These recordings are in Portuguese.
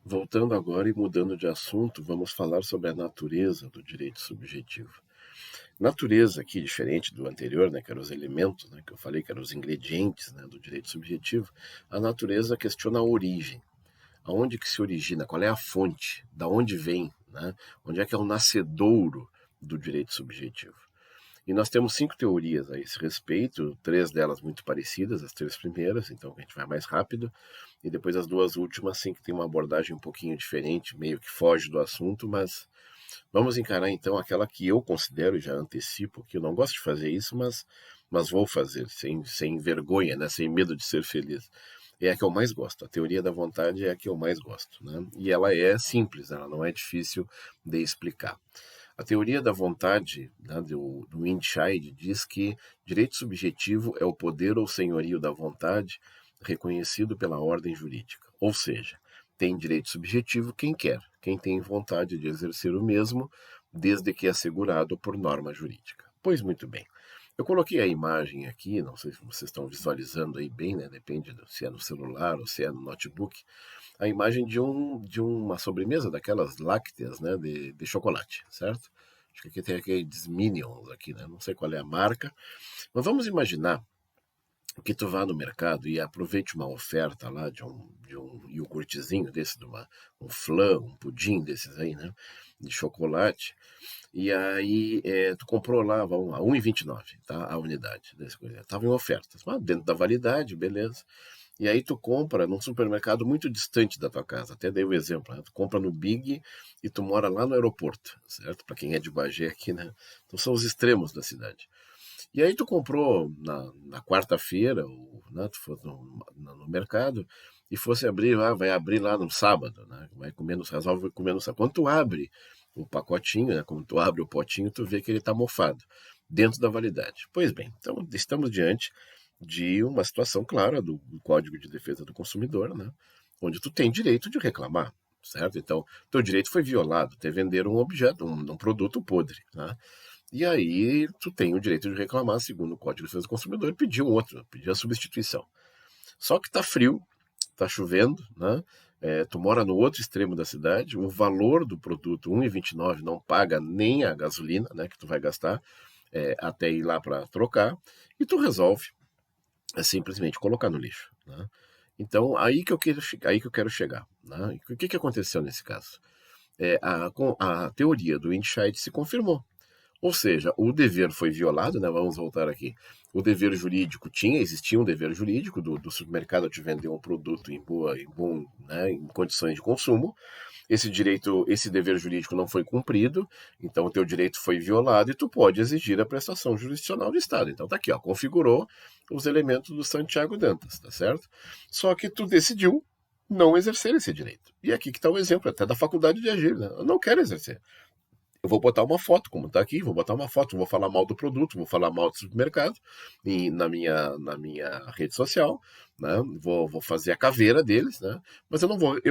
Voltando agora e mudando de assunto, vamos falar sobre a natureza do direito subjetivo. Natureza aqui, diferente do anterior, né, que eram os elementos, né, que eu falei que eram os ingredientes, né, do direito subjetivo, a natureza questiona a origem. Aonde que se origina, qual é a fonte, da onde vem, né, onde é que é o nascedouro do direito subjetivo. E nós temos 5 teorias a esse respeito, 3 delas muito parecidas, as 3 primeiras, então a gente vai mais rápido, e depois as 2 últimas, sim, que tem uma abordagem um pouquinho diferente, meio que foge do assunto, mas vamos encarar então aquela que eu considero, e já antecipo, que eu não gosto de fazer isso, mas vou fazer, sem vergonha, né, sem medo de ser feliz. É a que eu mais gosto, a teoria da vontade é a que eu mais gosto, né? E ela é simples, ela não é difícil de explicar. A teoria da vontade, né, do Windscheid diz que direito subjetivo é o poder ou senhorio da vontade reconhecido pela ordem jurídica. Ou seja, tem direito subjetivo quem quer, quem tem vontade de exercer o mesmo, desde que assegurado por norma jurídica. Pois muito bem. Eu coloquei a imagem aqui, não sei se vocês estão visualizando aí bem, né? Depende se é no celular ou se é no notebook, a imagem de uma sobremesa daquelas lácteas, né, de chocolate, certo? Acho que aqui tem aqueles Minions aqui, né? Não sei qual é a marca, mas vamos imaginar que tu vá no mercado e aproveite uma oferta lá de um iogurtezinho desse, um flan, um pudim desses aí, né? De chocolate. E aí tu comprou lá a 1,29, tá? A unidade desse coisa. Estava em oferta. Dentro da validade, beleza. E aí tu compra num supermercado muito distante da tua casa. Até dei o exemplo, né? Tu compra no Big e tu mora lá no aeroporto, certo? Para quem é de Bagé aqui, né? Então são os extremos da cidade. E aí tu comprou na quarta-feira, né, tu foi no mercado, e fosse abrir lá, vai abrir lá no sábado, né? Vai comer no, resolve comer no sábado. Quando tu abre o pacotinho, né, quando tu abre o potinho, tu vê que ele está mofado, dentro da validade. Pois bem, então estamos diante de uma situação clara do Código de Defesa do Consumidor, né, onde tu tem direito de reclamar, certo? Então, teu direito foi violado, te venderam um objeto, um produto podre, né? E aí tu tem o direito de reclamar, segundo o Código de Defesa do Consumidor, e pedir um outro, pedir a substituição. Só que tá frio, tá chovendo, né? Tu mora no outro extremo da cidade, o valor do produto 1,29 não paga nem a gasolina, né, que tu vai gastar até ir lá para trocar, e tu resolve simplesmente colocar no lixo, né? Então aí que eu quero chegar, né? O que aconteceu nesse caso? A teoria do Windscheid se confirmou. Ou seja, o dever foi violado, né? Vamos voltar aqui. O dever jurídico existia um dever jurídico do supermercado te vender um produto né, em condições de consumo. Esse dever jurídico não foi cumprido, então o teu direito foi violado e tu pode exigir a prestação jurisdicional do Estado. Então tá aqui, ó, configurou os elementos do Santiago Dantas, tá certo? Só que tu decidiu não exercer esse direito. E aqui que está o exemplo até da faculdade de agir, né? Eu não quero exercer. Eu vou botar uma foto, como está aqui, vou botar uma foto, vou falar mal do produto, vou falar mal do supermercado na minha rede social, né? Vou fazer a caveira deles, né? Mas eu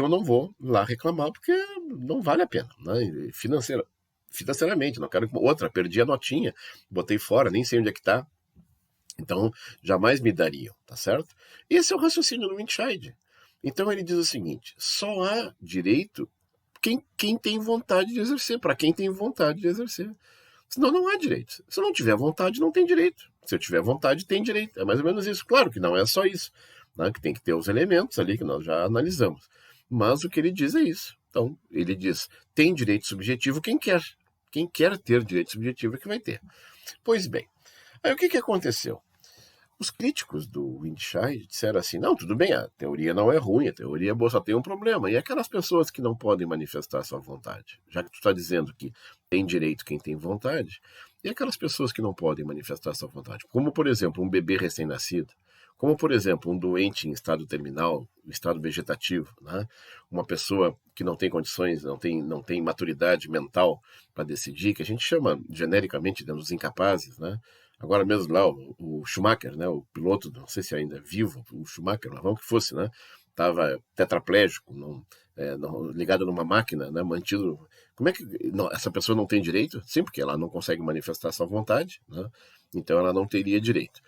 não vou lá reclamar porque não vale a pena, né? Financeiramente, não quero outra, perdi a notinha, botei fora, nem sei onde é que está. Então, jamais me dariam, tá certo? Esse é o raciocínio do Windscheid. Então ele diz o seguinte: só há direito quem tem vontade de exercer, para quem tem vontade de exercer. Senão não há direito. Se eu não tiver vontade, não tem direito. Se eu tiver vontade, tem direito. É mais ou menos isso. Claro que não é só isso, né? Que tem que ter os elementos ali que nós já analisamos. Mas o que ele diz é isso. Então, ele diz: tem direito subjetivo quem quer. Quem quer ter direito subjetivo é que vai ter. Pois bem, aí o que aconteceu? Os críticos do Windscheid disseram assim: não, tudo bem, a teoria não é ruim, a teoria é boa, só tem um problema. E aquelas pessoas que não podem manifestar sua vontade, já que tu está dizendo que tem direito quem tem vontade, e aquelas pessoas que não podem manifestar sua vontade, como por exemplo um bebê recém-nascido, como por exemplo um doente em estado terminal, estado vegetativo, né? Uma pessoa que não tem condições, não tem maturidade mental para decidir, que a gente chama genericamente de os incapazes, né? Agora mesmo lá, o Schumacher, né, o piloto, não sei se ainda é vivo, o Schumacher, vamos que fosse, né, estava tetraplégico, ligado numa máquina, né, mantido. Como é que essa pessoa não tem direito? Sim, porque ela não consegue manifestar sua vontade, né, então ela não teria direito.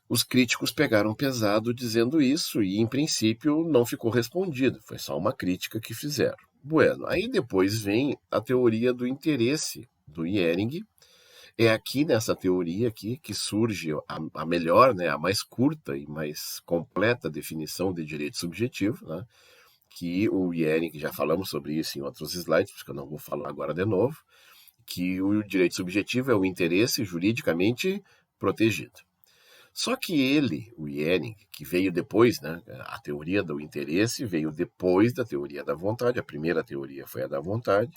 Os críticos pegaram pesado dizendo isso e, em princípio, não ficou respondido. Foi só uma crítica que fizeram. Bueno, aí depois vem a teoria do interesse do Ehring. É aqui nessa teoria aqui que surge a melhor, né, a mais curta e mais completa definição de direito subjetivo, né, que o Ehring, já falamos sobre isso em outros slides, porque eu não vou falar agora de novo, que o direito subjetivo é o interesse juridicamente protegido. Só que ele, o Ehring, que veio depois, né, a teoria do interesse veio depois da teoria da vontade, a primeira teoria foi a da vontade,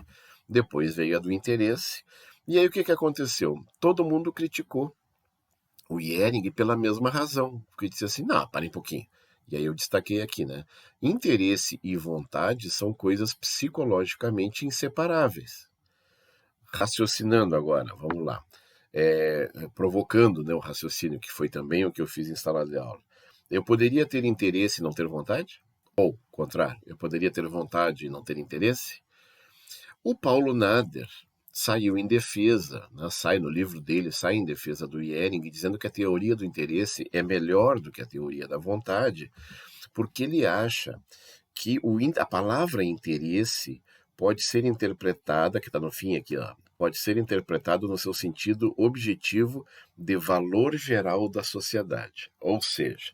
depois veio a do interesse, e aí o que, que aconteceu? Todo mundo criticou o Ehring pela mesma razão, porque disse assim, não, para um pouquinho. E aí eu destaquei aqui, né? Interesse e vontade são coisas psicologicamente inseparáveis. Raciocinando agora, vamos lá. Provocando, né, o raciocínio, que foi também o que eu fiz em sala de aula. Eu poderia ter interesse e não ter vontade? Ou, contrário, eu poderia ter vontade e não ter interesse? O Paulo Nader saiu em defesa, né, sai no livro dele, sai em defesa do Ehring, dizendo que a teoria do interesse é melhor do que a teoria da vontade, porque ele acha que a palavra interesse pode ser interpretada, que está no fim aqui, ó, pode ser interpretado no seu sentido objetivo de valor geral da sociedade. Ou seja,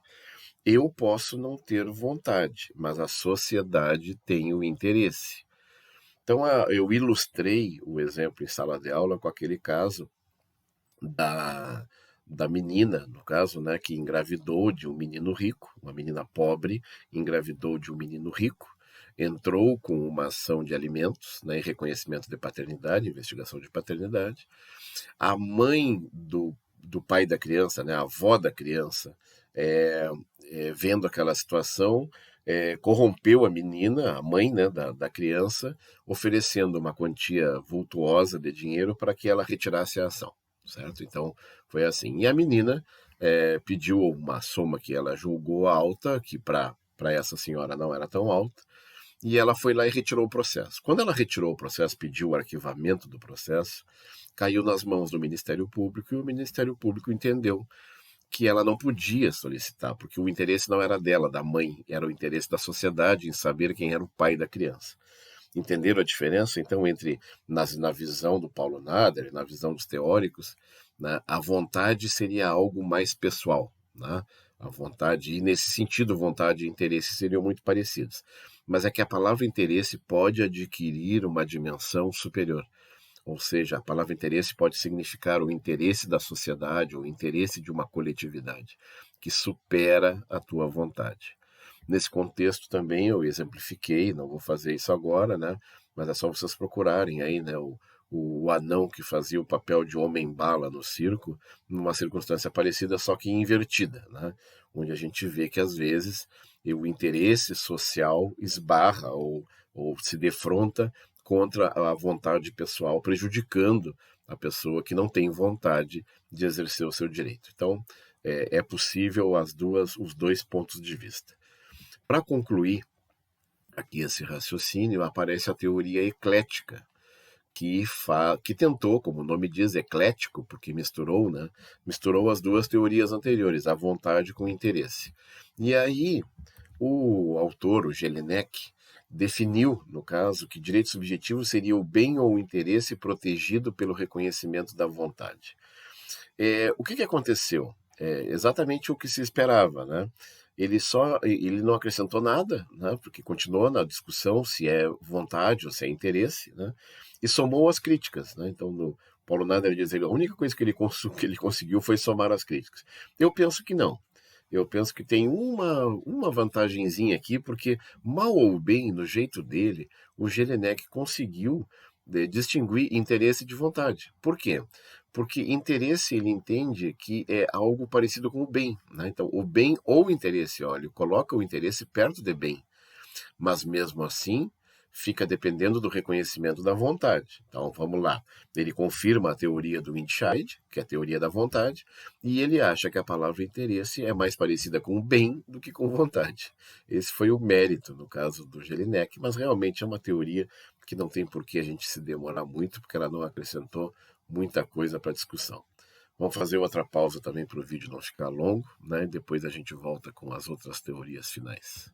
eu posso não ter vontade, mas a sociedade tem o interesse. Então, eu ilustrei o exemplo em sala de aula com aquele caso da, da menina, no caso, né, que engravidou de um menino rico, uma menina pobre engravidou de um menino rico, entrou com uma ação de alimentos, né, em reconhecimento de paternidade, investigação de paternidade. A mãe do pai da criança, né, a avó da criança, vendo aquela situação, corrompeu a menina, a mãe, né, da criança, oferecendo uma quantia vultuosa de dinheiro para que ela retirasse a ação, certo? Então, foi assim. E a menina pediu uma soma que ela julgou alta, que para essa senhora não era tão alta, e ela foi lá e retirou o processo. Quando ela retirou o processo, pediu o arquivamento do processo, caiu nas mãos do Ministério Público e o Ministério Público entendeu que ela não podia solicitar, porque o interesse não era dela, da mãe, era o interesse da sociedade em saber quem era o pai da criança. Entenderam a diferença, então, entre na visão do Paulo Nader, na visão dos teóricos, né, a vontade seria algo mais pessoal, né? A vontade, e nesse sentido, vontade e interesse seriam muito parecidos. Mas é que a palavra interesse pode adquirir uma dimensão superior. Ou seja, a palavra interesse pode significar o interesse da sociedade ou o interesse de uma coletividade que supera a tua vontade. Nesse contexto também eu exemplifiquei, não vou fazer isso agora, né? Mas é só vocês procurarem aí, né? O anão que fazia o papel de homem-bala no circo, numa circunstância parecida, só que invertida, né? Onde a gente vê que às vezes o interesse social esbarra ou se defronta contra a vontade pessoal, prejudicando a pessoa que não tem vontade de exercer o seu direito. Então, é possível os dois pontos de vista. Para concluir aqui esse raciocínio, aparece a teoria eclética, que tentou, como o nome diz, eclético, porque misturou, né? Misturou as duas teorias anteriores, a vontade com o interesse. E aí, o autor, o Jelinek, definiu, no caso, que direito subjetivo seria o bem ou o interesse protegido pelo reconhecimento da vontade. O que aconteceu? Exatamente o que se esperava, né? Ele não acrescentou nada, né? Porque continuou na discussão se é vontade ou se é interesse, né? E somou as críticas, né? Então, no Paulo Nader diz que a única coisa que ele conseguiu foi somar as críticas. Eu penso que não. Eu penso que tem uma vantagenzinha aqui, porque mal ou bem, no jeito dele, o Jelinek conseguiu distinguir interesse de vontade. Por quê? Porque interesse ele entende que é algo parecido com o bem, né? Então, o bem ou interesse, olha, coloca o interesse perto de bem, mas mesmo assim fica dependendo do reconhecimento da vontade. Então, vamos lá. Ele confirma a teoria do Windscheid, que é a teoria da vontade, e ele acha que a palavra interesse é mais parecida com o bem do que com vontade. Esse foi o mérito, no caso do Jelinek, mas realmente é uma teoria que não tem por que a gente se demorar muito, porque ela não acrescentou muita coisa para a discussão. Vamos fazer outra pausa também para o vídeo não ficar longo, né? Depois a gente volta com as outras teorias finais.